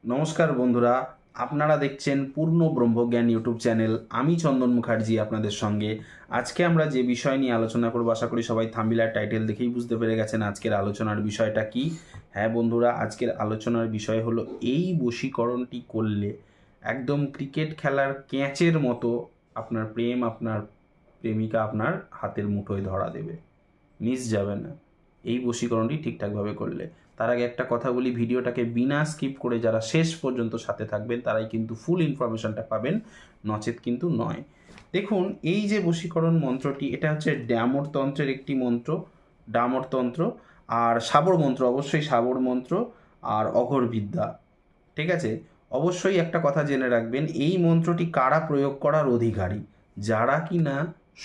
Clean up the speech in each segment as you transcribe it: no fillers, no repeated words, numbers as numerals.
নমস্কার বন্ধুরা, আপনারা দেখছেন পূর্ণ ব্রহ্মজ্ঞান ইউটিউব চ্যানেল। আমি চন্দন মুখার্জি আপনাদের সঙ্গে। আজকে আমরা যে বিষয় নিয়ে আলোচনা করব, আশা করি সবাই থাম্বনেল আর টাইটেল দেখেই বুঝতে পেরে গেছেন আজকের আলোচনার বিষয়টা কি। হ্যাঁ বন্ধুরা, আজকের আলোচনার বিষয় হলো এই বশীকরণটি করলে একদম ক্রিকেট খেলার ক্যাচের মতো আপনার প্রেম, আপনার প্রেমিকা আপনার হাতের মুঠোয় ধরা দেবে, মিস যাবে না এই বশীকরণটি ঠিকঠাকভাবে করলে। তার আগে একটা কথা বলি, ভিডিওটাকে বিনা স্কিপ করে যারা শেষ পর্যন্ত সাথে থাকবেন তারাই কিন্তু ফুল ইনফরমেশনটা পাবেন, নচেত কিন্তু নয়। দেখুন, এই যে বশীকরণ মন্ত্রটি, এটা হচ্ছে ড্যামর তন্ত্রের একটি মন্ত্র, ডামর তন্ত্র আর সাবর মন্ত্র, অবশ্যই সাবর মন্ত্র আর অঘর বিদ্যা। ঠিক আছে, অবশ্যই একটা কথা জেনে রাখবেন, এই মন্ত্রটি কারা প্রয়োগ করার অধিকারী? যারা কি না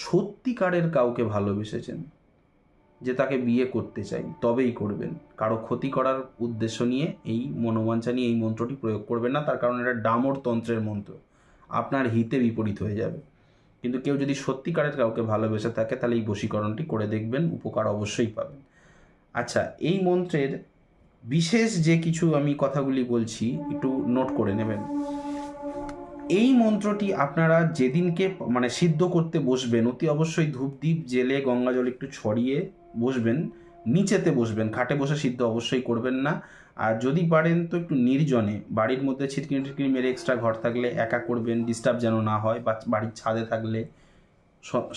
সত্যিকারের কাউকে ভালোবেসেছেন, যে তাকে বিয়ে করতে চাই, তবেই করবেন। কারো ক্ষতি করার উদ্দেশ্য নিয়ে, এই মনোবাঞ্ছা নিয়ে এই মন্ত্রটি প্রয়োগ করবেন না, তার কারণ এটা ডামর তন্ত্রের মন্ত্র, আপনার হিতে বিপরীত হয়ে যাবে। কিন্তু কেউ যদি সত্যিকারের কাউকে ভালোবেসে থাকে তাহলে এই বশীকরণটি করে দেখবেন, উপকার অবশ্যই পাবেন। আচ্ছা, এই মন্ত্রের বিশেষ যে কিছু আমি কথাগুলি বলছি একটু নোট করে নেবেন। এই মন্ত্রটি আপনারা যেদিনকে সিদ্ধ করতে বসবেন, অতি অবশ্যই ধূপদীপ জেলে গঙ্গা জল একটু ছড়িয়ে বসবেন, নিচেতে বসবেন, খাটে বসে সিদ্ধ অবশ্যই করবেন না। আর যদি পারেন তো একটু নির্জনে, বাড়ির মধ্যে ছিটকিনি টিটকিনি মেরে এক্সট্রা ঘর থাকলে একা করবেন, ডিস্টার্ব যেন না হয়, বা বাড়ির ছাদে থাকলে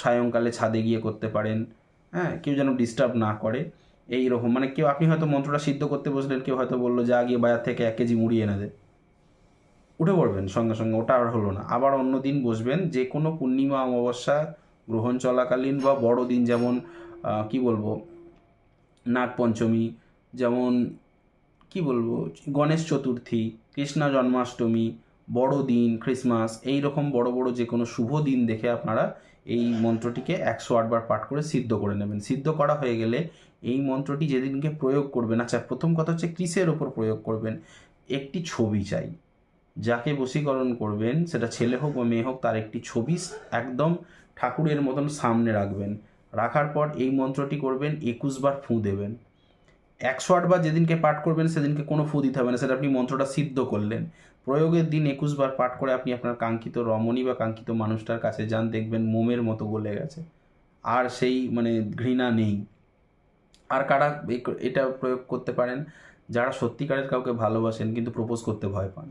সায়ংকালে ছাদে গিয়ে করতে পারেন। হ্যাঁ, কেউ যেন ডিস্টার্ব না করে। এই রকম কেউ, আপনি হয়তো মন্ত্রটা সিদ্ধ করতে বসলেন, কেউ হয়তো বললো যা গিয়ে বাজার থেকে 1 কেজি মুড়ি এনে দে, উঠে পড়বেন সঙ্গে সঙ্গে, ওটা আর হলো না। আবার অন্য দিন বসবেন, যে কোনো পূর্ণিমা, অমাবস্যা, গ্রহণ চলাকালীন বা বড় দিন, যেমন কি বলবো, নাগপঞ্চমী, যেমন কি বলবো, গণেশ চতুর্থী, কৃষ্ণ জন্মাষ্টমী, বড়দিন, ক্রিসমাস, এই রকম বড় বড় যে কোনো শুভ দিন দেখে আপনারা এই মন্ত্রটিকে 108 বার পাঠ করে সিদ্ধ করে নেবেন। সিদ্ধ করা হয়ে গেলে এই মন্ত্রটি যেদিনকে প্রয়োগ করবেন, আচ্ছা প্রথম কথা হচ্ছে কিসের ওপর প্রয়োগ করবেন। একটি ছবি চাই, যাকে বশীকরণ করবেন, সেটা ছেলে হোক বা মেয়ে হোক, তার একটি ছবি একদম ঠাকুরের মতন সামনে রাখবেন। রাখার পর এই মন্ত্রটি করবেন, 21 বার ফুঁ দেবেন। 108 বার যেদিনকে পাঠ করবেন সেদিনকে কোনো ফু দিতে হবে না, সেটা আপনি মন্ত্রটা সিদ্ধ করলেন। প্রয়োগের দিন 21 বার পাঠ করে আপনি আপনার কাঙ্ক্ষিত রমণী বা কাঙ্ক্ষিত মানুষটার কাছে যান, দেখবেন মোমের মতো গলে গেছে, আর সেই ঘৃণা নেই। আর কারা এটা প্রয়োগ করতে পারেন? যারা সত্যিকারের কাউকে ভালোবাসেন কিন্তু প্রপোজ করতে ভয় পান,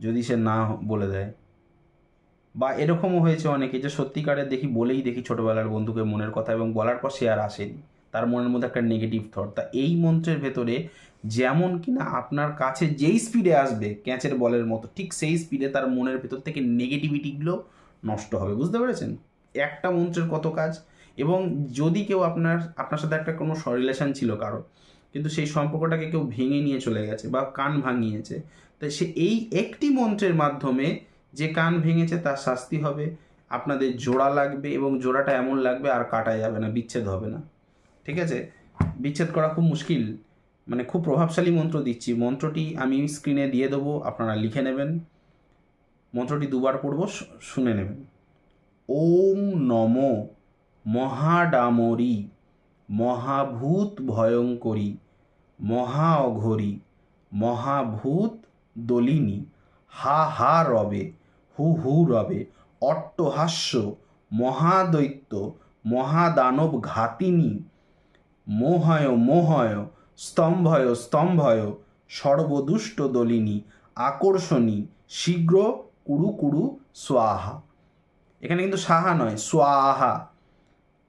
যদি সে না বলে দেয়। বা এরকমও হয়েছে অনেকে, যে সত্যিকারের বলেই দেখি ছোটোবেলার বন্ধুকে মনের কথা, এবং বলার পর সে আর আসেনি, তার মনের মধ্যে একটা নেগেটিভ থট। তা এই মন্ত্রের ভেতরে যেমন কিনা আপনার কাছে যেই স্পিডে আসবে ক্যাচের বলের মতো, ঠিক সেই স্পিডে তার মনের ভেতর থেকে নেগেটিভিটিগুলো নষ্ট হবে। বুঝতে পেরেছেন একটা মন্ত্রের কত কাজ? এবং যদি কেউ আপনার সাথে একটা কোনো রিলেশন ছিল কারো, কিন্তু সেই সম্পর্কটাকে কেউ ভেঙে নিয়ে চলে গেছে বা কান ভাঙিয়েছে, তাই সে এই একটি মন্ত্রের মাধ্যমে, যে কান ভেঙেছে তার শাস্তি হবে, আপনাদের জোড়া লাগবে, এবং জোড়াটা এমন লাগবে আর কাটা যাবে না, বিচ্ছেদ হবে না। ঠিক আছে, বিচ্ছেদ করা খুব মুশকিল, খুব প্রভাবশালী মন্ত্র দিচ্ছি। মন্ত্রটি আমি স্ক্রিনে দিয়ে দেবো, আপনারা লিখে নেবেন। মন্ত্রটি দুবার পড়ব, শুনে নেবেন। ওম নম মহাডামরি মহাভূত ভয়ঙ্করী মহা অঘরী মহাভূত দলিনী হা হা রবে হু হু রবে অট্টহাস্য মহাদৈত্য মহাদানব ঘাতিনী মোহয় মোহয় স্তম্ভয় স্তম্ভয় সর্বদুষ্ট দলিনী আকর্ষণী শীঘ্র কুরু কুরু স্বাহা। এখানে কিন্তু সাহা নয়, স্বাহা।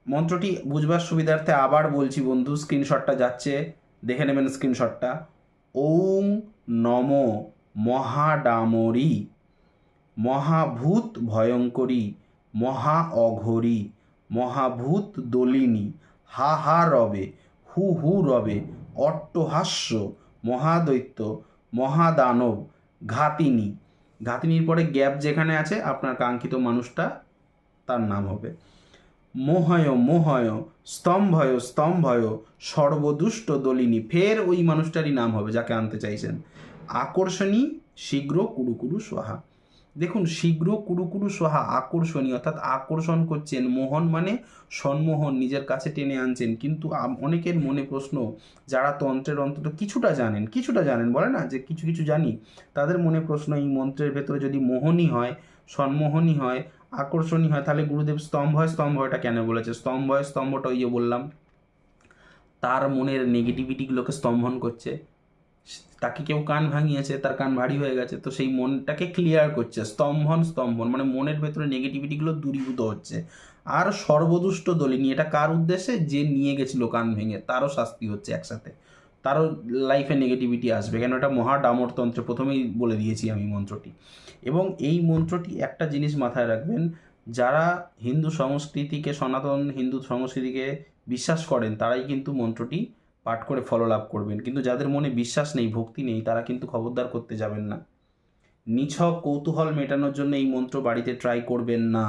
মন্ত্রটি বুঝবার সুবিধার্থে আবার বলছি বন্ধু, স্ক্রিনশটটা যাচ্ছে, দেখে নেবেন স্ক্রিনশটটা। ওম নম মহাডামরী মহাভূত ভয়ঙ্করী মহা অঘরী মহাভূত দলিনী হা হা রবে হু হু রবে অট্টহাস্য মহাদৈত্য মহাদানব ঘাতিনী। ঘাতিনীর পরে গ্যাপ যেখানে আছে আপনার কাঙ্ক্ষিত মানুষটা, তার নাম হবে। মোহয় মোহয় স্তম্ভয় স্তম্ভয় সর্বদুষ্ট দলিনী, ফের ওই মানুষটারই নাম হবে যাকে আনতে চাইছেন। আকর্ষণী শীঘ্র কুরু কুরু সোহা। দেখুন, শীঘ্র কুরু কুরু সোহা আকর্ষণীয়, অর্থাৎ আকর্ষণ করছেন। মোহন মানে সম্মোহন, নিজের কাছে টেনে আনছেন। কিন্তু অনেকের মনে প্রশ্ন, যারা তন্ত্রের অন্তত কিছুটা জানেন বলে না যে কিছু কিছু জানি, তাদের মনে প্রশ্ন, এই মন্ত্রের ভেতরে যদি মোহনই হয়, সম্মোহনই হয়, আকর্ষণই হয়, তাহলে গুরুদেব স্তম্ভটা কেন বলেছে? স্তম্ভটা ওই যে বললাম, তার মনের নেগেটিভিটিগুলোকে স্তম্ভন করছে। তাকে কেউ কান ভাঙিয়েছে, তার কান ভারী হয়ে গেছে, তো সেই মনটাকে ক্লিয়ার করছে। স্তম্ভন মানে মনের ভেতরে নেগেটিভিটিগুলো দূরীভূত হচ্ছে। আর সর্বদুষ্ট দলিনী, এটা কার উদ্দেশ্যে? যে নিয়ে গেছিল কান ভেঙে, তারও শাস্তি হচ্ছে একসাথে, তারও লাইফে নেগেটিভিটি আসবে। কেন? এটা মহাডামরতন্ত্রে প্রথমেই বলে দিয়েছি আমি মন্ত্রটি। এবং এই মন্ত্রটি একটা জিনিস মাথায় রাখবেন, যারা সনাতন হিন্দু সংস্কৃতিকে বিশ্বাস করেন, তারাই কিন্তু মন্ত্রটি পাঠ করে ফললাভ করবেন। কিন্তু যাদের মনে বিশ্বাস নেই, ভক্তি নেই, তারা কিন্তু খবরদার করতে যাবেন না। নিছক কৌতূহল মেটানোর জন্য এই মন্ত্র বাড়িতে ট্রাই করবেন না,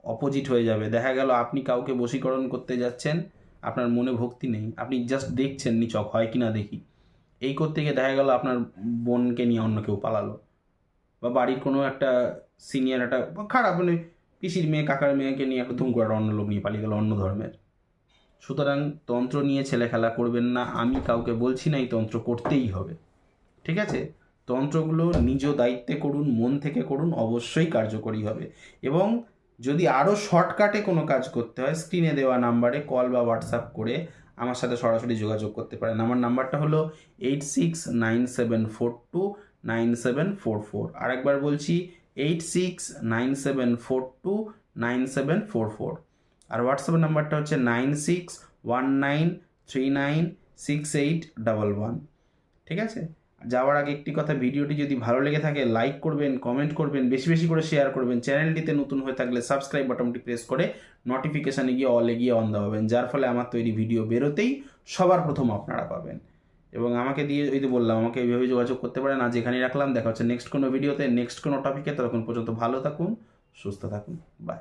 অপোজিট হয়ে যাবে। দেখা গেল আপনি কাউকে বশীকরণ করতে যাচ্ছেন, আপনার মনে ভক্তি নেই, আপনি জাস্ট দেখছেন নিছক হয় কি না দেখি, এই করতে গিয়ে দেখা গেল আপনার বোনকে নিয়ে অন্য কেউ পালালো, বা বাড়ির কোনো একটা সিনিয়র একটা খারাপ মানে পিসির মেয়ে, কাকার মেয়েকে নিয়ে একটা ধুম করে অন্য লোক নিয়ে পালিয়ে গেল, অন্য ধর্মের। সুতরাং তন্ত্র নিয়ে ছেলে খেলা করবেন না। আমি কাউকে বলছি না এই তন্ত্র করতেই হবে, ঠিক আছে? তন্ত্রগুলো নিজ দায়িত্বে করুন, মন থেকে করুন, অবশ্যই কার্যকরী হবে। এবং যদি আরও শর্টকাটে কোনো কাজ করতে হয়, স্ক্রিনে দেওয়া নাম্বারে কল বা হোয়াটসঅ্যাপ করে আমার সাথে সরাসরি যোগাযোগ করতে পারেন। আমার নাম্বারটা হলো 8697429744। আরেকবার বলছি, 8697429744। আর হোয়াটসঅ্যাপ নাম্বারটা হচ্ছে 9619396811। ঠিক আছে? যাওয়ার আগে একটি কথা, ভিডিওটি যদি ভালো লেগে থাকে লাইক করবেন, কমেন্ট করবেন, বেশি বেশি করে শেয়ার করবেন। চ্যানেলটিতে নতুন হয়ে থাকলে সাবস্ক্রাইব বাটনটি প্রেস করে নোটিফিকেশানে গিয়ে অলে গিয়ে অন দাবাবেন, যার ফলে আমার তৈরি ভিডিও বেরোতেই সবার প্রথম আপনারা পাবেন। এবং আমাকে দিয়ে, ওই তো বললাম, আমাকে এইভাবে যোগাযোগ করতে পারেন। আজ এখানেই রাখলাম, দেখা হচ্ছে নেক্সট কোনো ভিডিওতে, নেক্সট কোনো টপিকে। ততক্ষণ পর্যন্ত ভালো থাকুন, সুস্থ থাকুন, বাই।